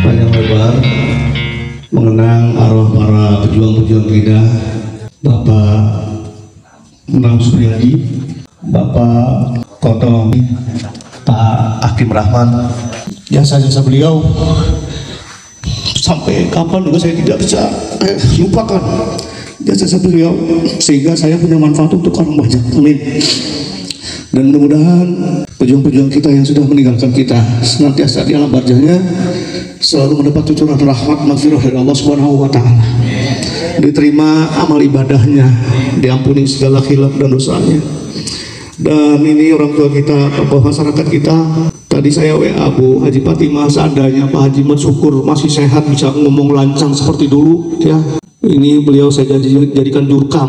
panjang lebar mengenang arwah para pejuang-pejuang kita, Bapak Menang Supriyadi, Bapak Kotong, Pak Hakim Rahman. Jasa-jasa beliau sampai kapan juga saya tidak bisa lupakan jasa beliau, sehingga saya punya manfaat untuk orang banyak. Amin. Dan mudah-mudahan pejuang-pejuang kita yang sudah meninggalkan kita senantiasa di alam barjahnya selalu mendapat cucuran rahmat maghfirah dari Allah Subhanahu wa taala. Diterima amal ibadahnya, diampuni segala khilaf dan dosanya. Dan ini orang tua kita, tokoh masyarakat kita. Tadi saya WA Bu Haji Fatimah, seandainya Pak Haji Syukur masih sehat bisa ngomong lancang seperti dulu ya. Ini beliau saya jadikan jurkam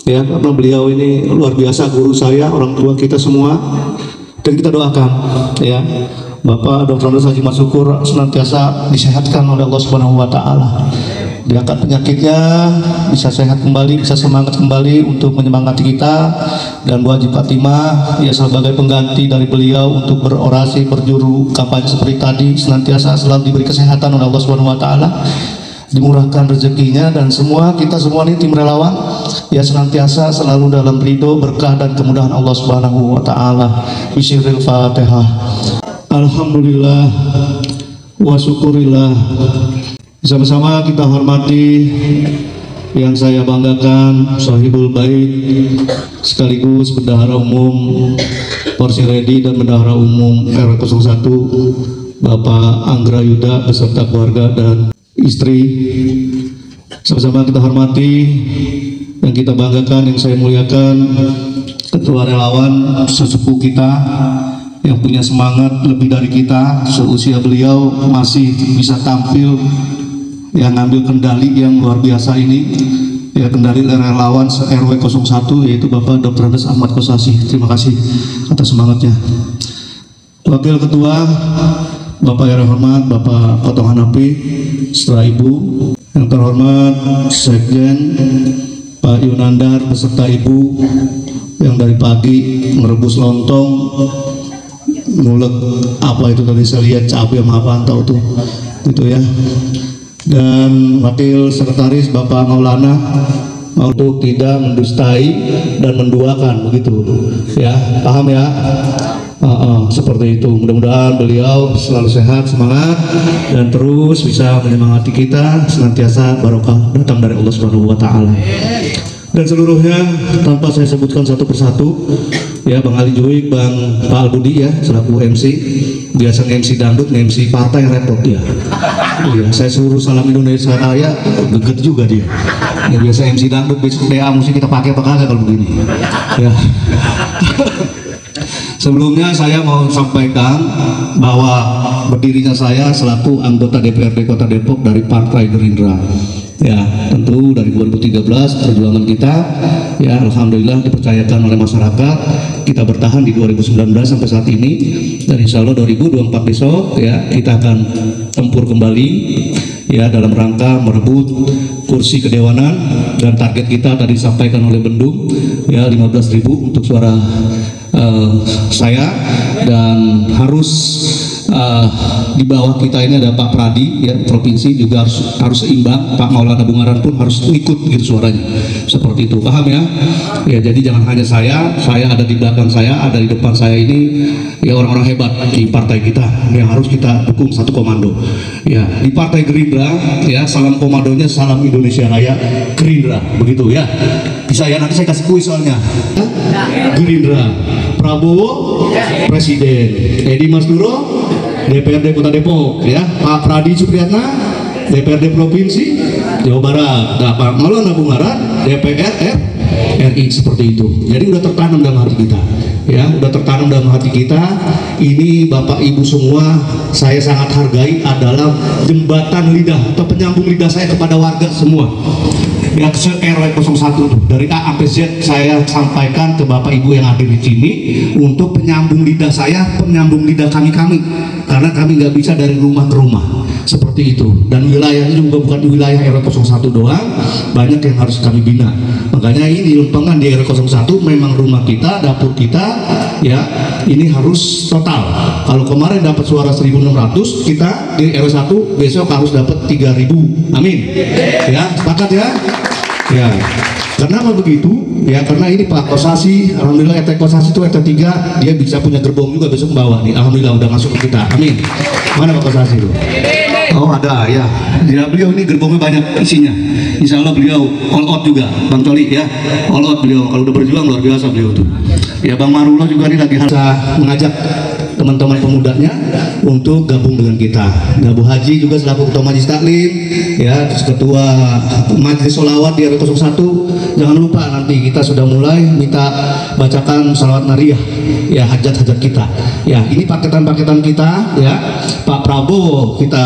ya, karena beliau ini luar biasa guru saya, orang tua kita semua. Dan kita doakan ya Bapak Dr. Haji Syukur senantiasa disehatkan oleh Allah Subhanahu wa taala. Diangkat penyakitnya, bisa sehat kembali, bisa semangat kembali untuk menyemangati kita. Dan Bu Haji Fatimah ya sebagai pengganti dari beliau untuk berorasi, berjuru kampanye seperti tadi, senantiasa selalu diberi kesehatan oleh Allah Subhanahu wa taala, dimurahkan rezekinya, dan semua kita semua ini tim relawan ya senantiasa selalu dalam ridho, berkah dan kemudahan Allah Subhanahu wa taala. Bismillahirrahmanirrahim. Fatihah. Alhamdulillah wa syukurillah. Sama-sama kita hormati yang saya banggakan, Sahibul Bait sekaligus Bendahara Umum Porsi Redi dan Bendahara Umum RW 01 Bapak Anggra Yuda beserta keluarga dan istri. Sama-sama kita hormati yang kita banggakan, yang saya muliakan, ketua relawan sesepuh kita yang punya semangat lebih dari kita, seusia beliau masih bisa tampil yang ngambil kendali yang luar biasa ini ya, kendali relawan RW 01 yaitu Bapak Dr. Andes Ahmad Kosasi. Terima kasih atas semangatnya. Wakil Ketua Bapak yang terhormat Bapak Kotong Hanafi, setelah Ibu yang terhormat Sekjen Pak Yunandar beserta Ibu yang dari pagi merebus lontong, ngulek apa itu tadi saya lihat cabai sama apa tahu tuh gitu ya. Dan Wakil Sekretaris Bapak Maulana untuk tidak mendustai dan menduakan begitu ya, paham ya? Seperti itu. Mudah-mudahan beliau selalu sehat, semangat, dan terus bisa menyemangati kita, senantiasa barokah datang dari Allah Subhanahu wa taala. Dan seluruhnya tanpa saya sebutkan satu persatu ya, Bang Ali Juik, Bang Pak Albudi ya selaku MC, biasa MC dangdut, MC partai repot ya. Iya, saya suruh salam Indonesia Raya geget juga dia. Ya, biasa MC dangdut, besok DA mesti kita pakai apa kagak kalau begini ya. Sebelumnya saya mau sampaikan bahwa berdirinya saya selaku anggota DPRD Kota Depok dari Partai Gerindra. Ya, tentu dari 2013 perjuangan kita ya alhamdulillah dipercayakan oleh masyarakat, kita bertahan di 2019 sampai saat ini, dan insya Allah 2024 besok ya kita akan tempur kembali ya dalam rangka merebut kursi kedewanan, dan target kita tadi disampaikan oleh Bendung ya 15.000 untuk suara saya, dan harus di bawah kita ini ada Pak Pradi ya provinsi juga harus seimbang, Pak Maulana Bungaran pun harus ikut gitu suaranya, seperti itu, paham ya? Ya jadi jangan hanya saya ada di belakang saya, ada di depan saya ini ya orang-orang hebat di partai kita yang harus kita dukung satu komando ya. Di Partai Gerindra ya salam komandonya salam Indonesia Raya Gerindra begitu ya, bisa ya, nanti saya kasih kuis soalnya. Gerindra, Prabowo Presiden, Edi Masduro DPRD Kota Depok ya, Pak Pradi Supriyatna DPRD Provinsi Jawa Barat, nah, Pak Maulana Bungaran DPR RI, seperti itu. Jadi udah tertanam dalam hati kita ya, udah tertanam dalam hati kita. Ini Bapak Ibu semua saya sangat hargai, adalah jembatan lidah atau penyambung lidah saya kepada warga semua ya, RW 01 dari A sampai Z saya sampaikan ke Bapak Ibu yang hadir di sini untuk penyambung lidah saya, penyambung lidah kami, karena karena kami nggak bisa dari rumah ke rumah seperti itu, dan wilayahnya juga bukan di wilayah RW01 doang, banyak yang harus kami bina. Makanya ini Lempengan di RW01 memang rumah kita, dapur kita, ya ini harus total. Kalau kemarin dapat suara 1.600, kita di RW1 besok harus dapat 3.000. Amin. Ya, sepakat ya? Ya. Kenapa begitu? Ya karena ini Pak Kosasi, alhamdulillah RT Kosasi itu RT 3, dia bisa punya gerbong juga besok bawah nih. Alhamdulillah udah masuk ke kita. Amin. Mana Pak Kosasi itu? Oh ada ya. Ya beliau ini gerbongnya banyak isinya. Insya Allah beliau all out juga, Bang Coli ya. All out beliau. Kalau udah berjuang luar biasa beliau tuh. Ya Bang Marullah juga ini lagi harus mengajak teman-teman pemudanya untuk gabung dengan kita. Nah, Bu Haji juga selaku ketua Majelis Taklim, ya, terus ketua Majelis Sholawat di RW01. Jangan lupa nanti kita sudah mulai minta bacakan salawat nariyah, ya hajat-hajat kita. Ya, ini paketan-paketan kita, ya. Pak Prabowo kita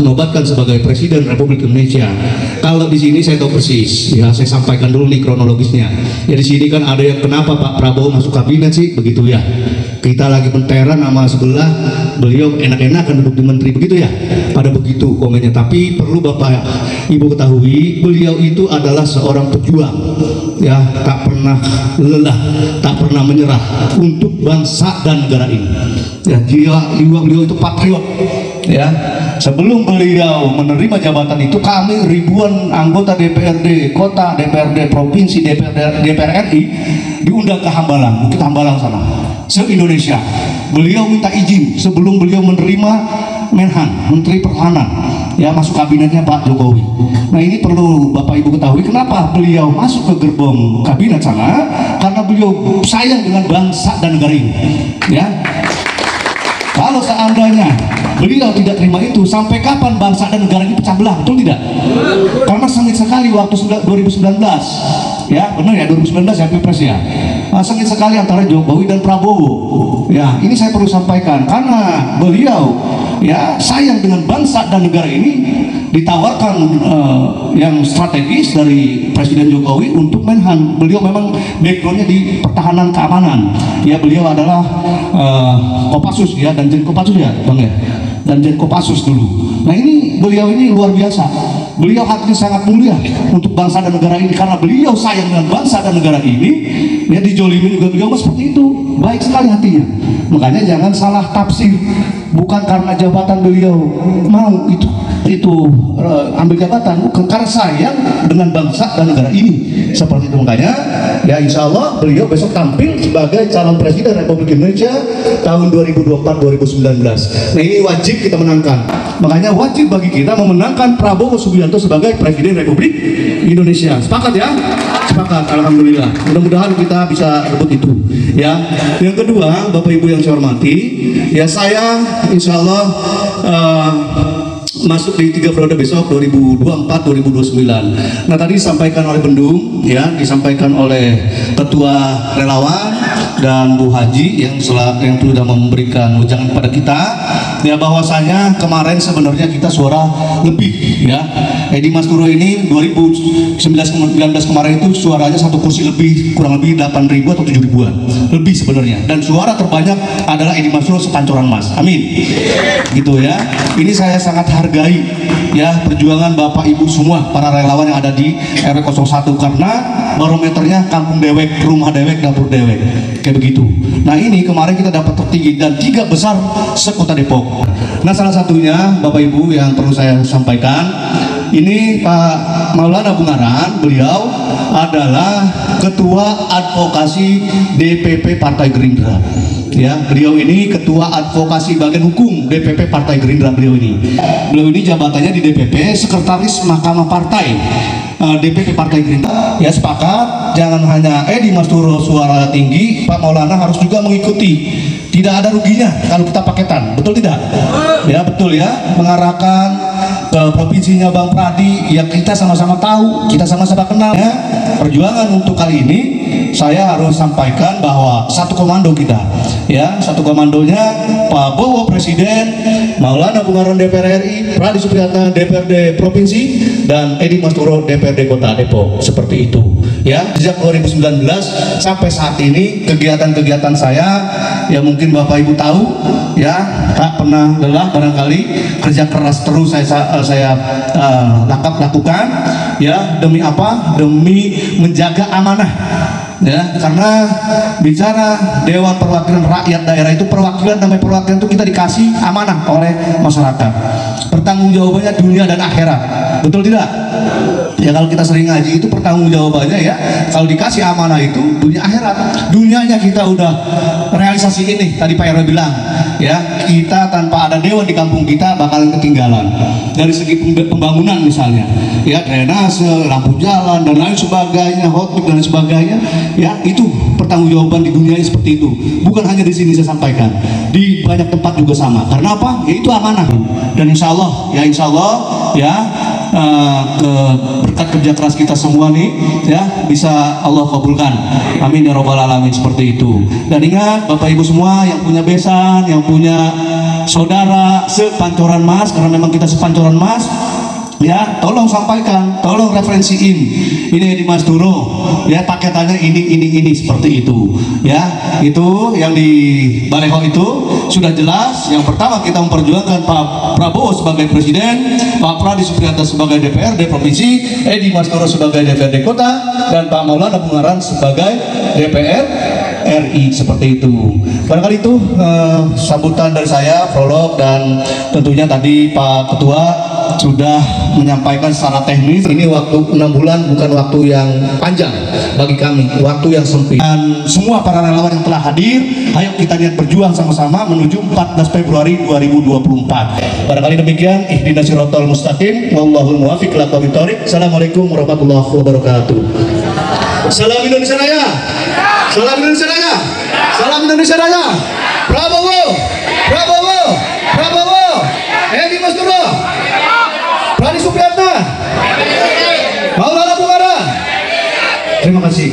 nobatkan sebagai Presiden Republik Indonesia. Kalau di sini saya tahu persis, ya saya sampaikan dulu nih kronologisnya. Ya di sini kan ada yang kenapa Pak Prabowo masuk kabinet sih, begitu ya. Kita lagi menteran nama sebelah, beliau enak-enakan duduk di menteri, begitu ya. Pada begitu komennya. Tapi perlu Bapak Ibu ketahui, beliau itu adalah seorang pejuang, ya tak pernah lelah, tak pernah menyerah untuk bangsa dan negara ini. Ya beliau itu patriot. Ya sebelum beliau menerima jabatan itu, kami ribuan anggota DPRD kota, DPRD provinsi, DPR RI diundang ke Hambalang, Bukit Hambalang sana, se-Indonesia. Beliau minta izin sebelum beliau menerima Menhan, Menteri Pertahanan, ya masuk kabinetnya Pak Jokowi. Nah ini perlu Bapak Ibu ketahui kenapa beliau masuk ke gerbong kabinet sana, karena beliau sayang dengan bangsa dan negara ini. Ya, kalau seandainya beliau tidak terima itu, sampai kapan bangsa dan negara ini pecah belah, betul tidak? Karena sengit sekali waktu 2019, ya benar ya, 2019 ya Pilpres ya. Sengit sekali antara Jokowi dan Prabowo. Ya, ini saya perlu sampaikan karena beliau ya sayang dengan bangsa dan negara ini, ditawarkan yang strategis dari Presiden Jokowi untuk Menhan. Beliau memang backgroundnya di pertahanan keamanan. Ya beliau adalah Kopassus ya, dan Danjen Kopassus ya Bang ya, Danjen Kopassus dulu. Nah ini beliau ini luar biasa. Beliau hatinya sangat mulia untuk bangsa dan negara ini, karena beliau sayang dengan bangsa dan negara ini. Ya dijolimin juga beliau seperti itu, baik sekali hatinya. Makanya jangan salah tafsir, bukan karena jabatan beliau mau itu ambil jabatan, bukan, karena sayang dengan bangsa dan negara ini. Seperti itu. Makanya ya insya Allah beliau besok tampil sebagai calon Presiden Republik Indonesia tahun 2024-2019. Nah ini wajib kita menangkan. Makanya wajib bagi kita memenangkan Prabowo Subianto sebagai Presiden Republik Indonesia. Sepakat ya? Sepakat, alhamdulillah. Mudah-mudahan kita bisa rebut itu. Ya. Yang kedua, Bapak Ibu yang saya hormati, ya saya insya Allah masuk di 3 periode besok 2024-2029. Nah tadi disampaikan oleh Bendung, ya disampaikan oleh Ketua Relawan dan Bu Haji yang sudah memberikan wejangan kepada kita, ya bahwasanya kemarin sebenarnya kita suara lebih, ya Edi Masturo ini 2019 kemarin itu suaranya 1 kursi lebih, kurang lebih 8.000 atau 7.000-an lebih sebenarnya, dan suara terbanyak adalah Edi Masturo sepancoran Mas. Amin. Gitu ya. Ini saya sangat hargai ya perjuangan Bapak Ibu semua para relawan yang ada di RW01, karena barometernya kampung dewek, rumah dewek, dapur dewek, kayak begitu. Nah ini kemarin kita dapat tertinggi dan 3 besar sekota Depok. Nah salah satunya Bapak Ibu yang perlu saya sampaikan, ini Pak Maulana Bungaran, beliau adalah Ketua Advokasi DPP Partai Gerindra. Ya, beliau ini Ketua Advokasi Bagian Hukum DPP Partai Gerindra. Beliau ini jabatannya di DPP Sekretaris Mahkamah Partai DPP Partai Gerindra. Ya sepakat, jangan hanya Edi Masturo suara tinggi, Pak Maulana harus juga mengikuti. Tidak ada ruginya kalau kita paketan, betul tidak? Ya betul ya, mengarahkan ke provinsinya Bang Pradi, ya kita sama-sama tahu, kita sama-sama kenal ya. Perjuangan untuk kali ini saya harus sampaikan bahwa satu komando kita, ya satu komandonya Pak Bowo Presiden, Maulana Bungaran DPR RI, Pradi Supriyatna DPRD Provinsi, dan Edi Masturo DPRD Kota Depok, seperti itu. Ya, sejak 2019 sampai saat ini kegiatan-kegiatan saya, ya mungkin Bapak Ibu tahu, ya tak pernah lelah barangkali, kerja keras terus saya lakukan, ya demi apa? Demi menjaga amanah. Ya, karena bicara Dewan Perwakilan Rakyat Daerah itu perwakilan, namanya perwakilan itu kita dikasih amanah oleh masyarakat. Pertanggungjawabannya dunia dan akhirat. Betul tidak? Ya kalau kita sering ngaji itu pertanggungjawabannya ya, kalau dikasih amanah itu dunia akhirat. Dunianya kita udah realisasi ini, tadi Pak RW bilang, ya kita tanpa ada dewan di kampung kita bakalan ketinggalan. Dari segi pembangunan misalnya, ya drainase, lampu jalan dan lain sebagainya, hotmix dan lain sebagainya. Ya itu pertanggungjawaban di dunia seperti itu. Bukan hanya di sini saya sampaikan, di banyak tempat juga sama. Karena apa? Ya itu amanah. Dan insya Allah ya berkat kerja keras kita semua nih, ya bisa Allah kabulkan. Amin ya robbal alamin, seperti itu. Dan ingat Bapak Ibu semua yang punya besan, yang punya saudara sepancoran Mas, karena memang kita sepancoran Mas. Ya, tolong sampaikan, tolong referensiin. Ini di Mas Duro, ya paketannya ini seperti itu. Ya, itu yang di Baleho itu sudah jelas. Yang pertama kita memperjuangkan Pak Prabowo sebagai presiden, Pak Pradi Supriyanto sebagai DPRD provinsi, Edi Mas Duro sebagai DPRD kota, dan Pak Maulana Bungaran sebagai DPR RI, seperti itu. Barangkali itu sambutan dari saya, prolog, dan tentunya tadi Pak Ketua sudah menyampaikan secara teknis. Ini waktu 6 bulan bukan waktu yang panjang bagi kami, waktu yang sempit. Dan semua para relawan yang telah hadir, ayo kita niat berjuang sama-sama menuju 14 Februari 2024. Barangkali demikian, ihdinas siratal mustaqim, wallahul muwaffiq ila aqwamit thoriq. Assalamualaikum warahmatullahi wabarakatuh. Salam Indonesia Raya. Salam Indonesia Raya. Salam Indonesia Raya. Prabowo. Prabowo. Prabowo. Edi Mas Duro. Pradi Supriyanto. Maulana Bungaran. Terima kasih.